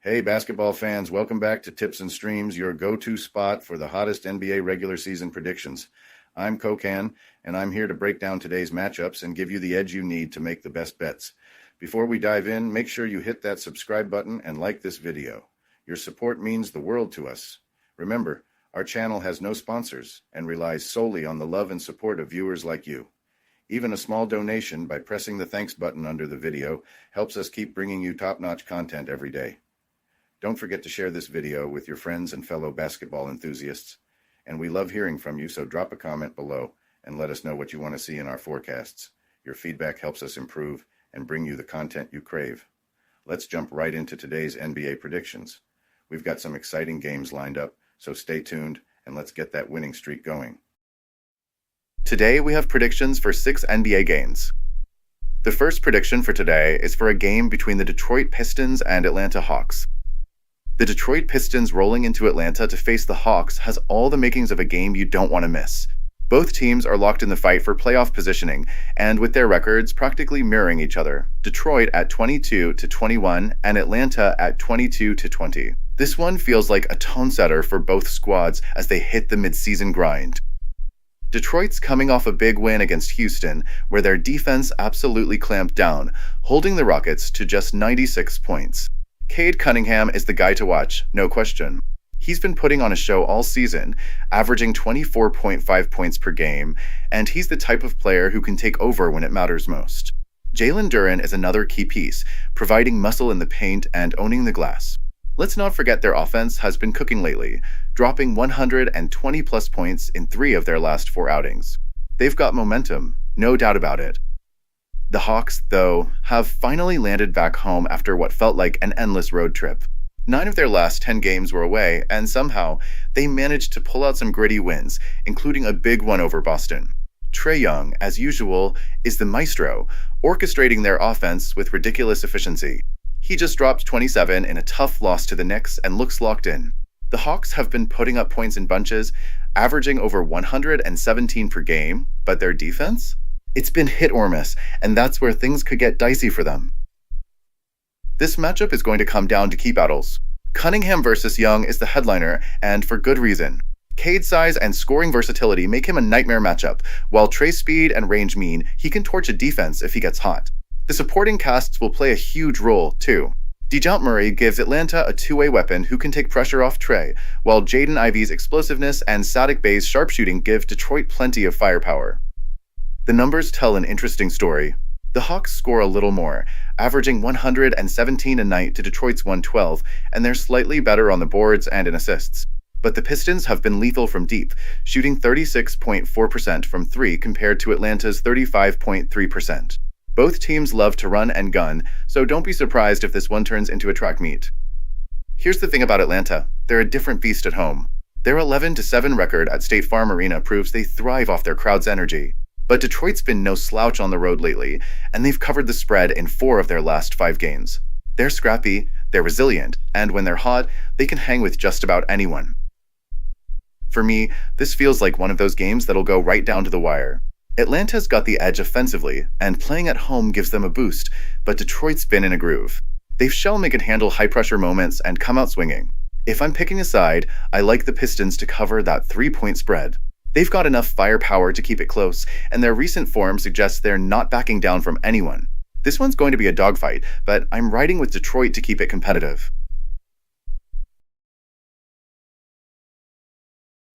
Hey, basketball fans, welcome back to Tips and Streams, your go-to spot for the hottest NBA regular season predictions. I'm Kokan, and I'm here to break down today's matchups and give you the edge you need to make the best bets. Before we dive in, make sure you hit that subscribe button and like this video. Your support means the world to us. Remember, our channel has no sponsors and relies solely on the love and support of viewers like you. Even a small donation by pressing the thanks button under the video helps us keep bringing you top-notch content every day. Don't forget to share this video with your friends and fellow basketball enthusiasts. And we love hearing from you, so drop a comment below and let us know what you want to see in our forecasts. Your feedback helps us improve and bring you the content you crave. Let's jump right into today's NBA predictions. We've got some exciting games lined up, so stay tuned and let's get that winning streak going. Today we have predictions for 6 NBA games. The first prediction for today is for a game between the Detroit Pistons and Atlanta Hawks. The Detroit Pistons rolling into Atlanta to face the Hawks has all the makings of a game you don't want to miss. Both teams are locked in the fight for playoff positioning, and with their records practically mirroring each other, Detroit at 22-21 and Atlanta at 22-20. This one feels like a tone setter for both squads as they hit the midseason grind. Detroit's coming off a big win against Houston, where their defense absolutely clamped down, holding the Rockets to just 96 points. Cade Cunningham is the guy to watch, no question. He's been putting on a show all season, averaging 24.5 points per game, and he's the type of player who can take over when it matters most. Jalen Duren is another key piece, providing muscle in the paint and owning the glass. Let's not forget their offense has been cooking lately, dropping 120-plus points in 3 of their last 4 outings. They've got momentum, no doubt about it. The Hawks, though, have finally landed back home after what felt like an endless road trip. 9 of their last 10 games were away, and somehow they managed to pull out some gritty wins, including a big one over Boston. Trae Young, as usual, is the maestro, orchestrating their offense with ridiculous efficiency. He just dropped 27 in a tough loss to the Knicks and looks locked in. The Hawks have been putting up points in bunches, averaging over 117 per game, but their defense? It's been hit or miss, and that's where things could get dicey for them. This matchup is going to come down to key battles. Cunningham versus Young is the headliner, and for good reason. Cade's size and scoring versatility make him a nightmare matchup, while Trae's speed and range mean he can torch a defense if he gets hot. The supporting casts will play a huge role, too. DeJounte Murray gives Atlanta a two-way weapon who can take pressure off Trae, while Jaden Ivey's explosiveness and Saddiq Bey's sharpshooting give Detroit plenty of firepower. The numbers tell an interesting story. The Hawks score a little more, averaging 117 a night to Detroit's 112, and they're slightly better on the boards and in assists. But the Pistons have been lethal from deep, shooting 36.4% from 3 compared to Atlanta's 35.3%. Both teams love to run and gun, so don't be surprised if this one turns into a track meet. Here's the thing about Atlanta. They're a different beast at home. Their 11-7 record at State Farm Arena proves they thrive off their crowd's energy. But Detroit's been no slouch on the road lately, and they've covered the spread in 4 of their last 5 games. They're scrappy, they're resilient, and when they're hot, they can hang with just about anyone. For me, this feels like one of those games that'll go right down to the wire. Atlanta's got the edge offensively, and playing at home gives them a boost, but Detroit's been in a groove. They've shown they can handle high-pressure moments and come out swinging. If I'm picking a side, I like the Pistons to cover that 3-point spread. They've got enough firepower to keep it close, and their recent form suggests they're not backing down from anyone. This one's going to be a dogfight, but I'm riding with Detroit to keep it competitive.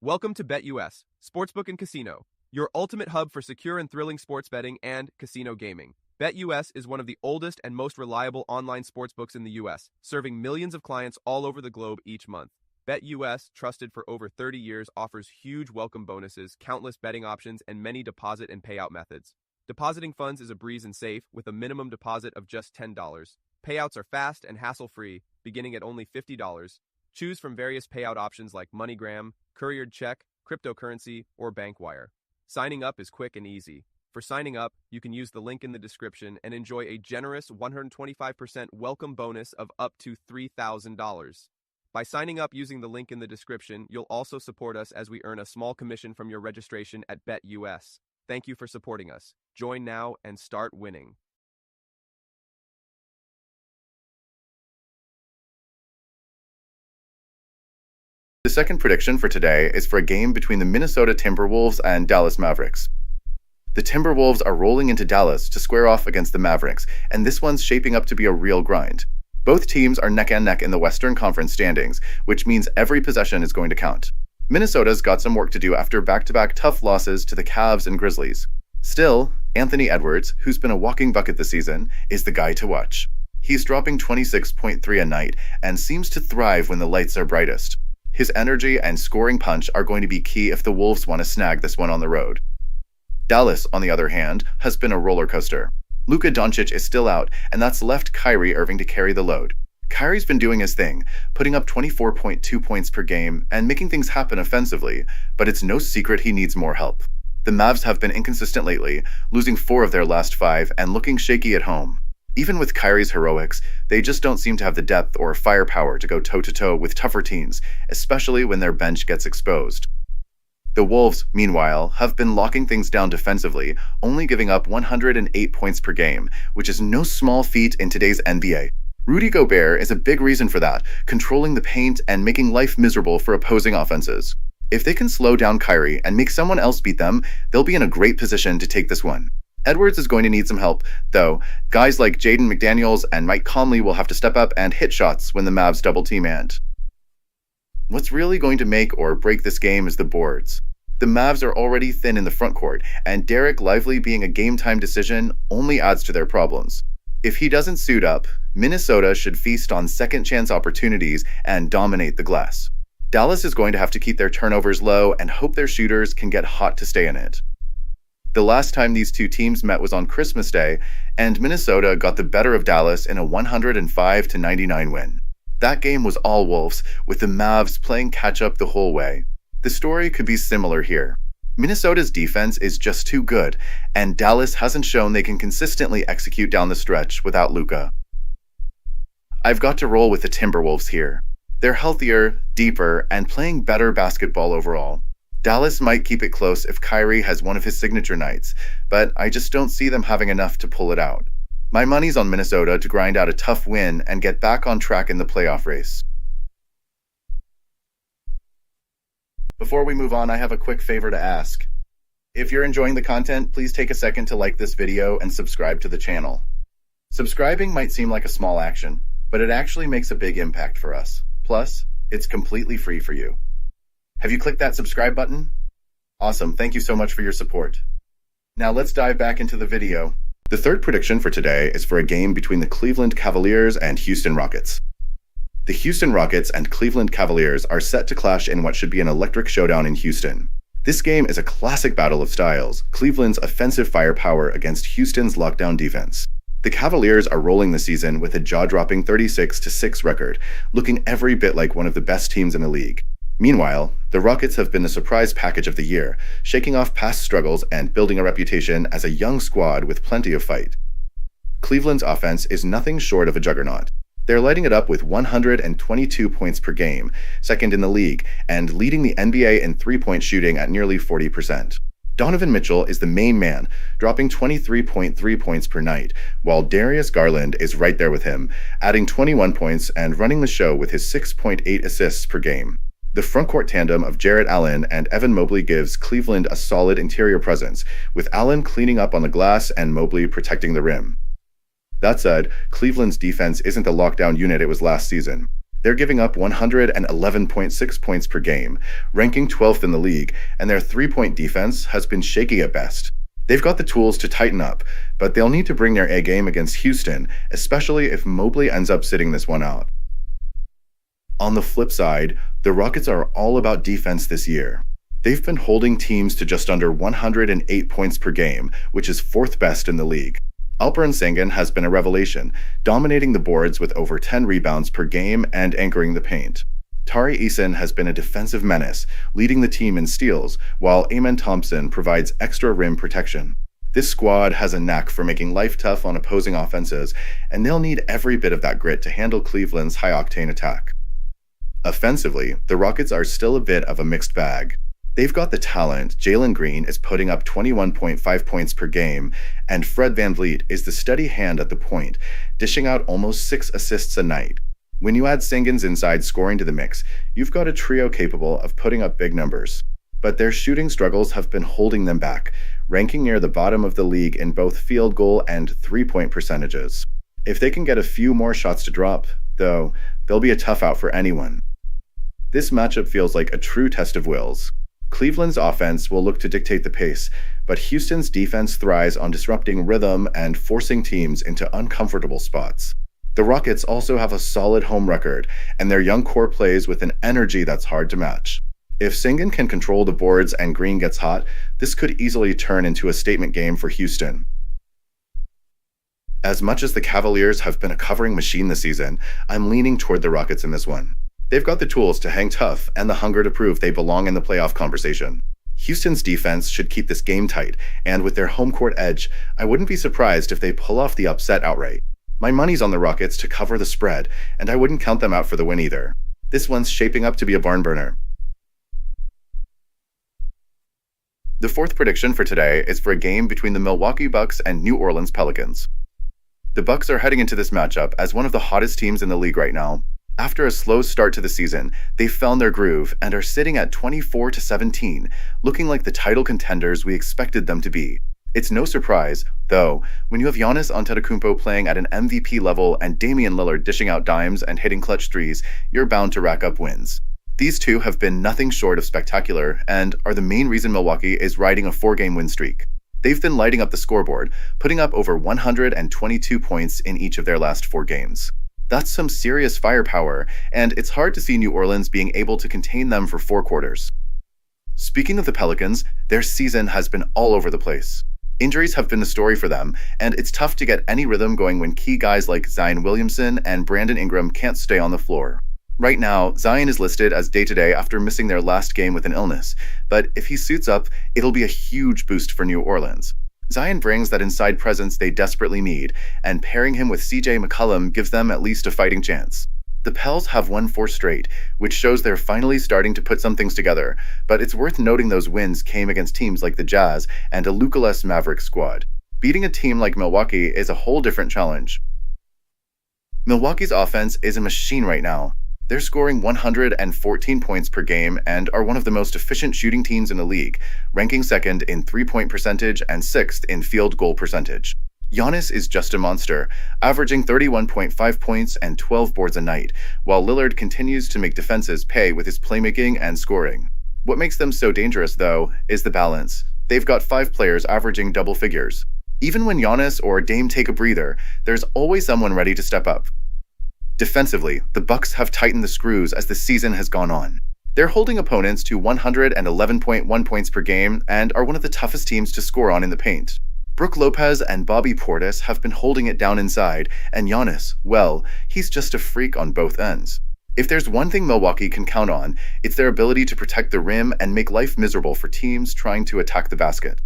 Welcome to BetUS, Sportsbook and Casino, your ultimate hub for secure and thrilling sports betting and casino gaming. BetUS is one of the oldest and most reliable online sportsbooks in the U.S., serving millions of clients all over the globe each month. BetUS, trusted for over 30 years, offers huge welcome bonuses, countless betting options, and many deposit and payout methods. Depositing funds is a breeze and safe, with a minimum deposit of just $10. Payouts are fast and hassle-free, beginning at only $50. Choose from various payout options like MoneyGram, couriered check, cryptocurrency, or bank wire. Signing up is quick and easy. For signing up, you can use the link in the description and enjoy a generous 125% welcome bonus of up to $3,000. By signing up using the link in the description, you'll also support us as we earn a small commission from your registration at BetUS. Thank you for supporting us. Join now and start winning. The second prediction for today is for a game between the Minnesota Timberwolves and Dallas Mavericks. The Timberwolves are rolling into Dallas to square off against the Mavericks, and this one's shaping up to be a real grind. Both teams are neck and neck in the Western Conference standings, which means every possession is going to count. Minnesota's got some work to do after back-to-back tough losses to the Cavs and Grizzlies. Still, Anthony Edwards, who's been a walking bucket this season, is the guy to watch. He's dropping 26.3 a night and seems to thrive when the lights are brightest. His energy and scoring punch are going to be key if the Wolves want to snag this one on the road. Dallas, on the other hand, has been a roller coaster. Luka Doncic is still out, and that's left Kyrie Irving to carry the load. Kyrie's been doing his thing, putting up 24.2 points per game and making things happen offensively, but it's no secret he needs more help. The Mavs have been inconsistent lately, losing 4 of their last 5 and looking shaky at home. Even with Kyrie's heroics, they just don't seem to have the depth or firepower to go toe-to-toe with tougher teams, especially when their bench gets exposed. The Wolves, meanwhile, have been locking things down defensively, only giving up 108 points per game, which is no small feat in today's NBA. Rudy Gobert is a big reason for that, controlling the paint and making life miserable for opposing offenses. If they can slow down Kyrie and make someone else beat them, they'll be in a great position to take this one. Edwards is going to need some help, though. Guys like Jaden McDaniels and Mike Conley will have to step up and hit shots when the Mavs double-team Ant. What's really going to make or break this game is the boards. The Mavs are already thin in the front court, and Derek Lively being a game-time decision only adds to their problems. If he doesn't suit up, Minnesota should feast on second-chance opportunities and dominate the glass. Dallas is going to have to keep their turnovers low and hope their shooters can get hot to stay in it. The last time these two teams met was on Christmas Day, and Minnesota got the better of Dallas in a 105-99 win. That game was all Wolves, with the Mavs playing catch-up the whole way. The story could be similar here. Minnesota's defense is just too good, and Dallas hasn't shown they can consistently execute down the stretch without Luka. I've got to roll with the Timberwolves here. They're healthier, deeper, and playing better basketball overall. Dallas might keep it close if Kyrie has one of his signature nights, but I just don't see them having enough to pull it out. My money's on Minnesota to grind out a tough win and get back on track in the playoff race. Before we move on, I have a quick favor to ask. If you're enjoying the content, please take a second to like this video and subscribe to the channel. Subscribing might seem like a small action, but it actually makes a big impact for us. Plus, it's completely free for you. Have you clicked that subscribe button? Awesome, thank you so much for your support. Now let's dive back into the video. The third prediction for today is for a game between the Cleveland Cavaliers and Houston Rockets. The Houston Rockets and Cleveland Cavaliers are set to clash in what should be an electric showdown in Houston. This game is a classic battle of styles, Cleveland's offensive firepower against Houston's lockdown defense. The Cavaliers are rolling the season with a jaw-dropping 36-6 record, looking every bit like one of the best teams in the league. Meanwhile, the Rockets have been the surprise package of the year, shaking off past struggles and building a reputation as a young squad with plenty of fight. Cleveland's offense is nothing short of a juggernaut. They're lighting it up with 122 points per game, second in the league, and leading the NBA in three-point shooting at nearly 40%. Donovan Mitchell is the main man, dropping 23.3 points per night, while Darius Garland is right there with him, adding 21 points and running the show with his 6.8 assists per game. The frontcourt tandem of Jarrett Allen and Evan Mobley gives Cleveland a solid interior presence, with Allen cleaning up on the glass and Mobley protecting the rim. That said, Cleveland's defense isn't the lockdown unit it was last season. They're giving up 111.6 points per game, ranking 12th in the league, and their three-point defense has been shaky at best. They've got the tools to tighten up, but they'll need to bring their A game against Houston, especially if Mobley ends up sitting this one out. On the flip side, the Rockets are all about defense this year. They've been holding teams to just under 108 points per game, which is fourth best in the league. Alperen Sengun has been a revelation, dominating the boards with over 10 rebounds per game and anchoring the paint. Tari Eason has been a defensive menace, leading the team in steals, while Amen Thompson provides extra rim protection. This squad has a knack for making life tough on opposing offenses, and they'll need every bit of that grit to handle Cleveland's high-octane attack. Offensively, the Rockets are still a bit of a mixed bag. They've got the talent. Jalen Green is putting up 21.5 points per game, and Fred VanVleet is the steady hand at the point, dishing out almost 6 assists a night. When you add Sengun's inside scoring to the mix, you've got a trio capable of putting up big numbers. But their shooting struggles have been holding them back, ranking near the bottom of the league in both field goal and three-point percentages. If they can get a few more shots to drop, though, they'll be a tough out for anyone. This matchup feels like a true test of wills. Cleveland's offense will look to dictate the pace, but Houston's defense thrives on disrupting rhythm and forcing teams into uncomfortable spots. The Rockets also have a solid home record, and their young core plays with an energy that's hard to match. If Sengun can control the boards and Green gets hot, this could easily turn into a statement game for Houston. As much as the Cavaliers have been a covering machine this season, I'm leaning toward the Rockets in this one. They've got the tools to hang tough and the hunger to prove they belong in the playoff conversation. Houston's defense should keep this game tight, and with their home court edge, I wouldn't be surprised if they pull off the upset outright. My money's on the Rockets to cover the spread, and I wouldn't count them out for the win either. This one's shaping up to be a barn burner. The fourth prediction for today is for a game between the Milwaukee Bucks and New Orleans Pelicans. The Bucks are heading into this matchup as one of the hottest teams in the league right now. After a slow start to the season, they've found their groove and are sitting at 24-17, looking like the title contenders we expected them to be. It's no surprise, though, when you have Giannis Antetokounmpo playing at an MVP level and Damian Lillard dishing out dimes and hitting clutch threes, you're bound to rack up wins. These two have been nothing short of spectacular and are the main reason Milwaukee is riding a 4-game win streak. They've been lighting up the scoreboard, putting up over 122 points in each of their last 4 games. That's some serious firepower, and it's hard to see New Orleans being able to contain them for 4 quarters. Speaking of the Pelicans, their season has been all over the place. Injuries have been the story for them, and it's tough to get any rhythm going when key guys like Zion Williamson and Brandon Ingram can't stay on the floor. Right now, Zion is listed as day-to-day after missing their last game with an illness, but if he suits up, it'll be a huge boost for New Orleans. Zion brings that inside presence they desperately need, and pairing him with CJ McCollum gives them at least a fighting chance. The Pels have won 4 straight, which shows they're finally starting to put some things together, but it's worth noting those wins came against teams like the Jazz and a Luka-less Mavericks squad. Beating a team like Milwaukee is a whole different challenge. Milwaukee's offense is a machine right now. They're scoring 114 points per game and are one of the most efficient shooting teams in the league, ranking second in three-point percentage and 6th in field goal percentage. Giannis is just a monster, averaging 31.5 points and 12 boards a night, while Lillard continues to make defenses pay with his playmaking and scoring. What makes them so dangerous, though, is the balance. They've got 5 players averaging double figures. Even when Giannis or Dame take a breather, there's always someone ready to step up. Defensively, the Bucks have tightened the screws as the season has gone on. They're holding opponents to 111.1 points per game and are one of the toughest teams to score on in the paint. Brook Lopez and Bobby Portis have been holding it down inside, and Giannis, well, he's just a freak on both ends. If there's one thing Milwaukee can count on, it's their ability to protect the rim and make life miserable for teams trying to attack the basket.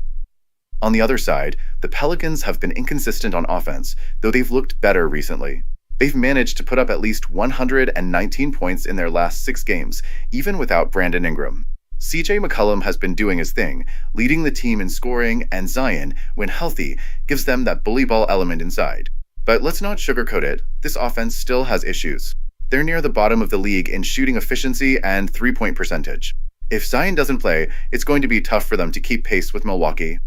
On the other side, the Pelicans have been inconsistent on offense, though they've looked better recently. They've managed to put up at least 119 points in their last 6 games, even without Brandon Ingram. CJ McCollum has been doing his thing, leading the team in scoring, and Zion, when healthy, gives them that bully ball element inside. But let's not sugarcoat it, this offense still has issues. They're near the bottom of the league in shooting efficiency and three-point percentage. If Zion doesn't play, it's going to be tough for them to keep pace with Milwaukee.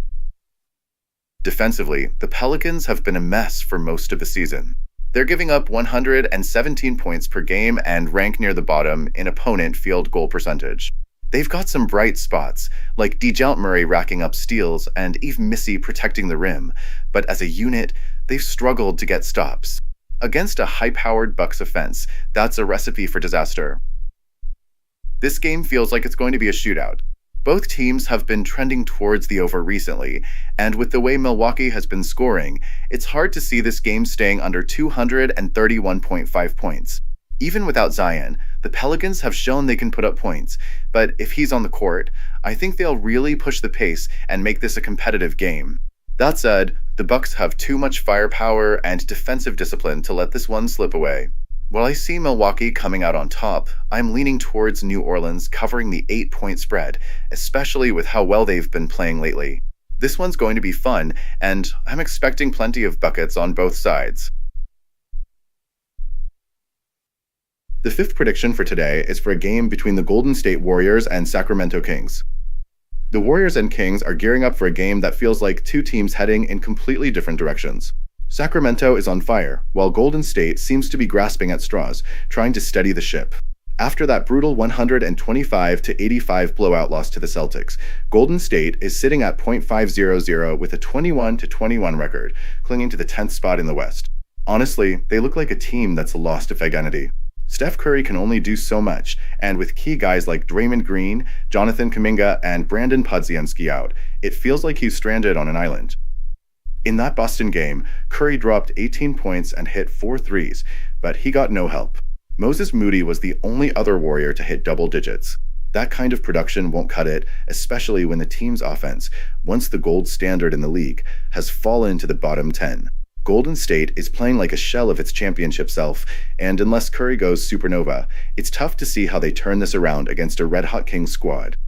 Defensively, the Pelicans have been a mess for most of the season. They're giving up 117 points per game and rank near the bottom in opponent field goal percentage. They've got some bright spots, like DeJounte Murray racking up steals and Yves Missy protecting the rim, but as a unit, they've struggled to get stops. Against a high-powered Bucks offense, that's a recipe for disaster. This game feels like it's going to be a shootout. Both teams have been trending towards the over recently, and with the way Milwaukee has been scoring, it's hard to see this game staying under 231.5 points. Even without Zion, the Pelicans have shown they can put up points, but if he's on the court, I think they'll really push the pace and make this a competitive game. That said, the Bucks have too much firepower and defensive discipline to let this one slip away. While I see Milwaukee coming out on top, I'm leaning towards New Orleans covering the 8-point spread, especially with how well they've been playing lately. This one's going to be fun, and I'm expecting plenty of buckets on both sides. The fifth prediction for today is for a game between the Golden State Warriors and Sacramento Kings. The Warriors and Kings are gearing up for a game that feels like two teams heading in completely different directions. Sacramento is on fire, while Golden State seems to be grasping at straws, trying to steady the ship. After that brutal 125-85 blowout loss to the Celtics, Golden State is sitting at .500 with a 21-21 record, clinging to the 10th spot in the West. Honestly, they look like a team that's lost its identity. Steph Curry can only do so much, and with key guys like Draymond Green, Jonathan Kuminga, and Brandon Podziemski out, it feels like he's stranded on an island. In that Boston game, Curry dropped 18 points and hit 4 threes, but he got no help. Moses Moody was the only other Warrior to hit double digits. That kind of production won't cut it, especially when the team's offense, once the gold standard in the league, has fallen to the bottom 10. Golden State is playing like a shell of its championship self, and unless Curry goes supernova, it's tough to see how they turn this around against a red-hot Kings squad.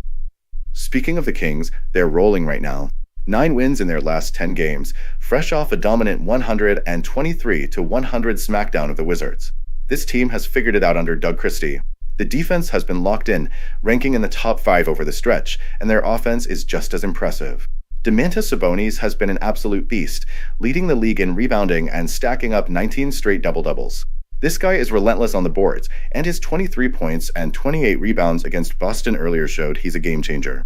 Speaking of the Kings, they're rolling right now. 9 wins in their last 10 games, fresh off a dominant 123-100 smackdown of the Wizards. This team has figured it out under Doug Christie. The defense has been locked in, ranking in the top 5 over the stretch, and their offense is just as impressive. Domantas Sabonis has been an absolute beast, leading the league in rebounding and stacking up 19 straight double-doubles. This guy is relentless on the boards, and his 23 points and 28 rebounds against Boston earlier showed he's a game-changer.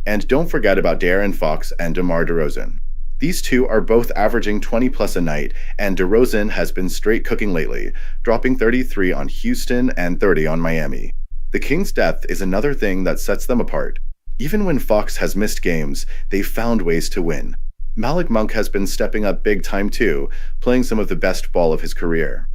And don't forget about De'Aaron Fox and DeMar DeRozan. These two are both averaging 20-plus a night, and DeRozan has been straight cooking lately, dropping 33 on Houston and 30 on Miami. The Kings' depth is another thing that sets them apart. Even when Fox has missed games, they've found ways to win. Malik Monk has been stepping up big time too, playing some of the best ball of his career.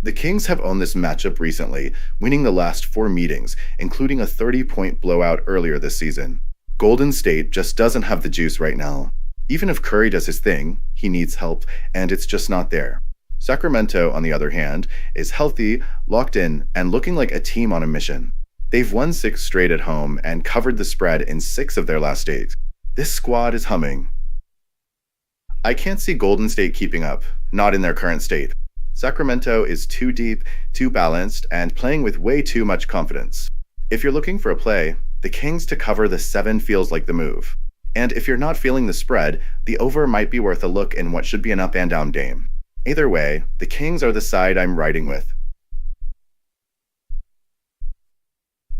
The Kings have owned this matchup recently, winning the last 4 meetings, including a 30-point blowout earlier this season. Golden State just doesn't have the juice right now. Even if Curry does his thing, he needs help, and it's just not there. Sacramento, on the other hand, is healthy, locked in, and looking like a team on a mission. They've won 6 straight at home and covered the spread in 6 of their last 8. This squad is humming. I can't see Golden State keeping up, not in their current state. Sacramento is too deep, too balanced, and playing with way too much confidence. If you're looking for a play, the Kings to cover the 7 feels like the move. And if you're not feeling the spread, the over might be worth a look in what should be an up and down game. Either way, the Kings are the side I'm riding with.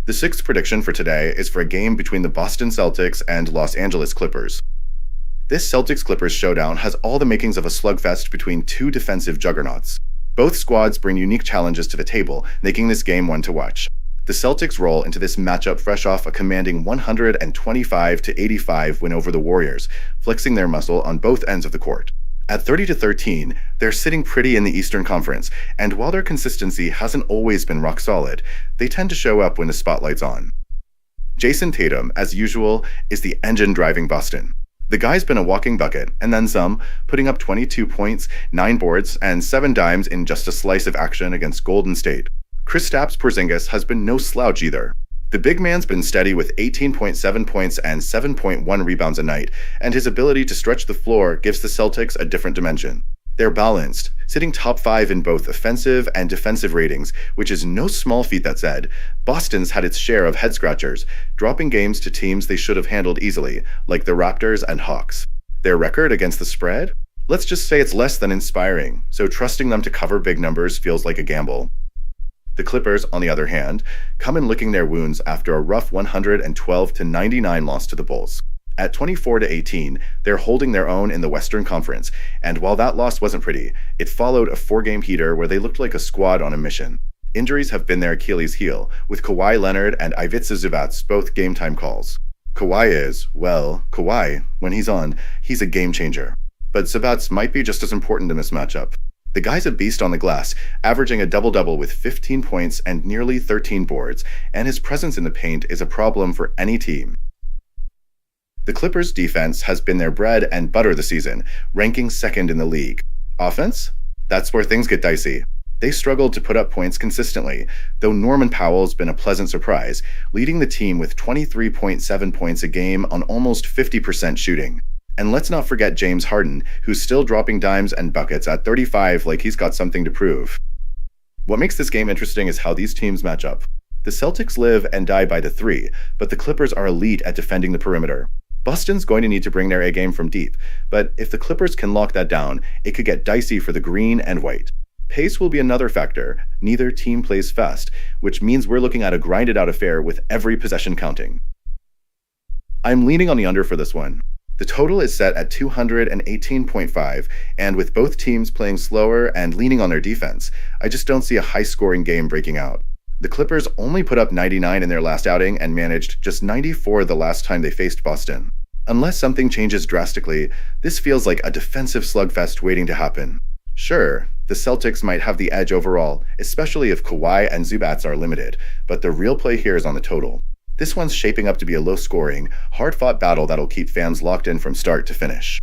The 6th prediction for today is for a game between the Boston Celtics and Los Angeles Clippers. This Celtics-Clippers showdown has all the makings of a slugfest between 2 defensive juggernauts. Both squads bring unique challenges to the table, making this game one to watch. The Celtics roll into this matchup fresh off a commanding 125-85 win over the Warriors, flexing their muscle on both ends of the court. At 30-13, they're sitting pretty in the Eastern Conference, and while their consistency hasn't always been rock solid, they tend to show up when the spotlight's on. Jason Tatum, as usual, is the engine driving Boston. The guy's been a walking bucket, and then some, putting up 22 points, 9 boards, and 7 dimes in just a slice of action against Golden State. Kristaps Porzingis has been no slouch either. The big man's been steady with 18.7 points and 7.1 rebounds a night, and his ability to stretch the floor gives the Celtics a different dimension. They're balanced, sitting top 5 in both offensive and defensive ratings, which is no small feat that said. Boston's had its share of head-scratchers, dropping games to teams they should have handled easily, like the Raptors and Hawks. Their record against the spread? Let's just say it's less than inspiring, so trusting them to cover big numbers feels like a gamble. The Clippers, on the other hand, come in licking their wounds after a rough 112-99 loss to the Bulls. At 24-18, they're holding their own in the Western Conference, and while that loss wasn't pretty, it followed a 4-game heater where they looked like a squad on a mission. Injuries have been their Achilles heel, with Kawhi Leonard and Ivica Zubac both game-time calls. Kawhi is, well, Kawhi, when he's on, he's a game-changer. But Zubac might be just as important in this matchup. The guy's a beast on the glass, averaging a double-double with 15 points and nearly 13 boards, and his presence in the paint is a problem for any team. The Clippers' defense has been their bread and butter this season, ranking 2nd in the league. Offense? That's where things get dicey. They struggled to put up points consistently, though Norman Powell's been a pleasant surprise, leading the team with 23.7 points a game on almost 50% shooting. And let's not forget James Harden, who's still dropping dimes and buckets at 35 like he's got something to prove. What makes this game interesting is how these teams match up. The Celtics live and die by the three, but the Clippers are elite at defending the perimeter. Boston's going to need to bring their A game from deep, but if the Clippers can lock that down, it could get dicey for the green and white. Pace will be another factor. Neither team plays fast, which means we're looking at a grinded out affair with every possession counting. I'm leaning on the under for this one. The total is set at 218.5, and with both teams playing slower and leaning on their defense, I just don't see a high-scoring game breaking out. The Clippers only put up 99 in their last outing and managed just 94 the last time they faced Boston. Unless something changes drastically, this feels like a defensive slugfest waiting to happen. Sure, the Celtics might have the edge overall, especially if Kawhi and Zubats are limited, but the real play here is on the total. This one's shaping up to be a low-scoring, hard-fought battle that'll keep fans locked in from start to finish.